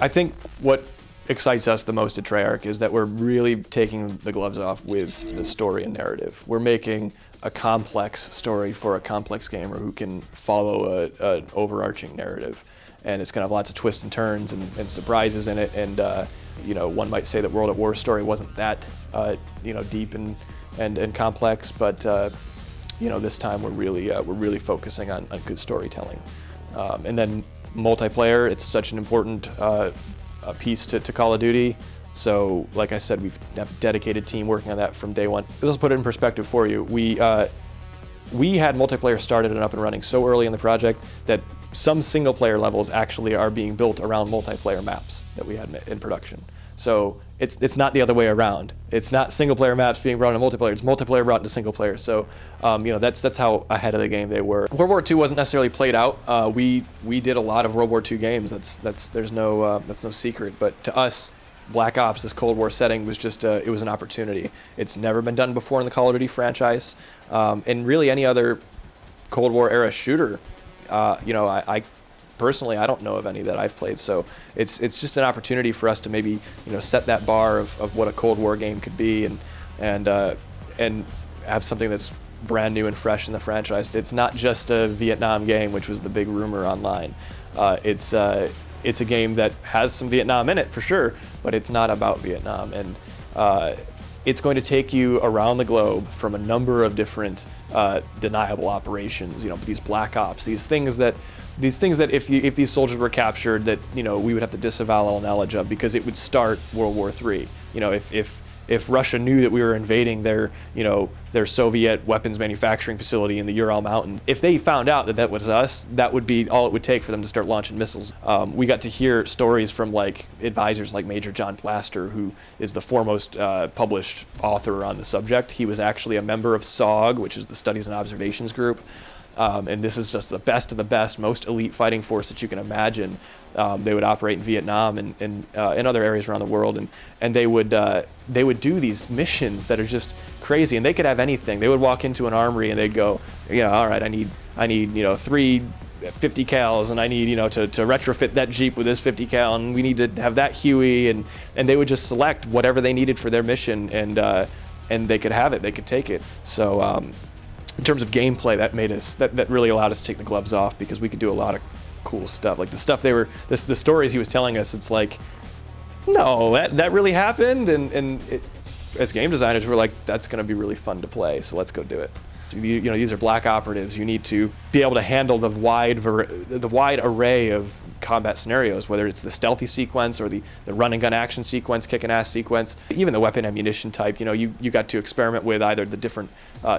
I think what excites us the most at Treyarch is that we're really taking the gloves off with the story and narrative. We're making a complex story for a complex gamer who can follow an overarching narrative. And it's going to have lots of twists and turns and surprises in it. And one might say that World at War story wasn't that deep and complex, but this time we're really focusing on good storytelling. And then multiplayer, it's such an important a piece to Call of Duty. So, like I said, we have a dedicated team working on that from day one. Let's put it in perspective for you. We had multiplayer started and up and running so early in the project that some single player levels actually are being built around multiplayer maps that we had in production. So it's not the other way around. It's not single player maps being brought into multiplayer. It's multiplayer brought into single player. So that's how ahead of the game they were. World War II wasn't necessarily played out. We did a lot of World War II games. That's no secret. But to us, Black Ops, this Cold War setting, was just it was an opportunity. It's never been done before in the Call of Duty franchise, and really any other Cold War era shooter. I personally, I don't know of any that I've played, so it's just an opportunity for us to maybe set that bar of what a Cold War game could be, and have something that's brand new and fresh in the franchise. It's not just a Vietnam game, which was the big rumor online. It's a game that has some Vietnam in it for sure, but it's not about Vietnam, and it's going to take you around the globe from a number of different deniable operations. These Black Ops, these things that if these soldiers were captured, that we would have to disavow all knowledge of, because it would start World War III. If Russia knew that we were invading their Soviet weapons manufacturing facility in the Ural Mountains, if they found out that was us, that would be all it would take for them to start launching missiles. We got to hear stories from advisors like Major John Blaster, who is the foremost published author on the subject. He was actually a member of SOG, which is the Studies and Observations Group. And this is just the best of the best, most elite fighting force that you can imagine. They would operate in Vietnam and in other areas around the world, and they would do these missions that are just crazy. And they could have anything. They would walk into an armory and they'd go, all right, I need 3 50 cals, and I need to retrofit that Jeep with this 50 cal, and we need to have that Huey, and they would just select whatever they needed for their mission, and they could have it. They could take it. So. In terms of gameplay, that really allowed us to take the gloves off, because we could do a lot of cool stuff. Like the stuff the stories he was telling us, it's like, no, that really happened, and as game designers, we're like, that's going to be really fun to play, so let's go do it. These are black operatives. You need to be able to handle the wide array of combat scenarios, whether it's the stealthy sequence or the run and gun action sequence, kick and ass sequence, even the weapon ammunition type. You got to experiment with either the different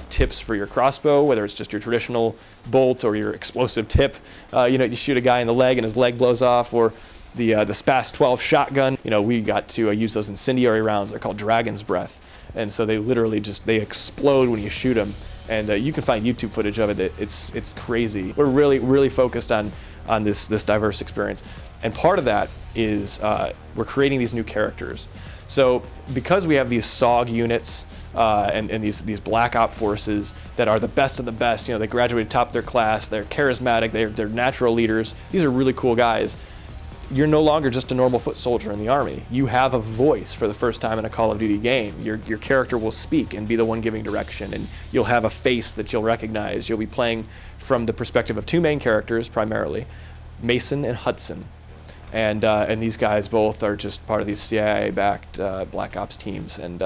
tips for your crossbow, whether it's just your traditional bolt or your explosive tip. You shoot a guy in the leg and his leg blows off, or the SPAS 12 shotgun. We got to use those incendiary rounds. They're called Dragon's Breath, and so they literally they explode when you shoot them. And you can find YouTube footage of it. It's crazy. We're really focused on this diverse experience, and part of that is we're creating these new characters. So because we have these SOG units and these Black Op forces that are the best of the best, they graduated top of their class, they're charismatic, they're natural leaders. These are really cool guys. You're no longer just a normal foot soldier in the army. You have a voice for the first time in a Call of Duty game. Your character will speak and be the one giving direction, and you'll have a face that you'll recognize. You'll be playing from the perspective of 2 main characters primarily, Mason and Hudson, and these guys both are just part of these CIA-backed Black Ops teams, and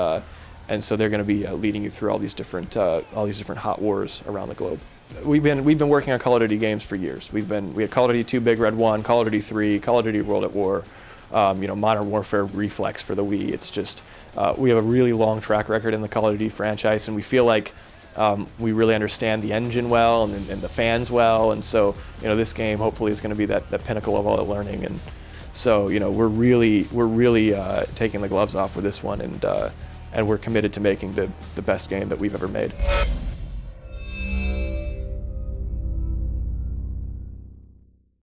so they're going to be leading you through all these different hot wars around the globe. We've been working on Call of Duty games for years. We had Call of Duty 2 Big Red 1, Call of Duty 3, Call of Duty World at War, Modern Warfare Reflex for the Wii. It's just we have a really long track record in the Call of Duty franchise, and we feel like we really understand the engine well and the fans well, and so this game hopefully is going to be that pinnacle of all the learning, and so we're really taking the gloves off with this one, and we're committed to making the best game that we've ever made.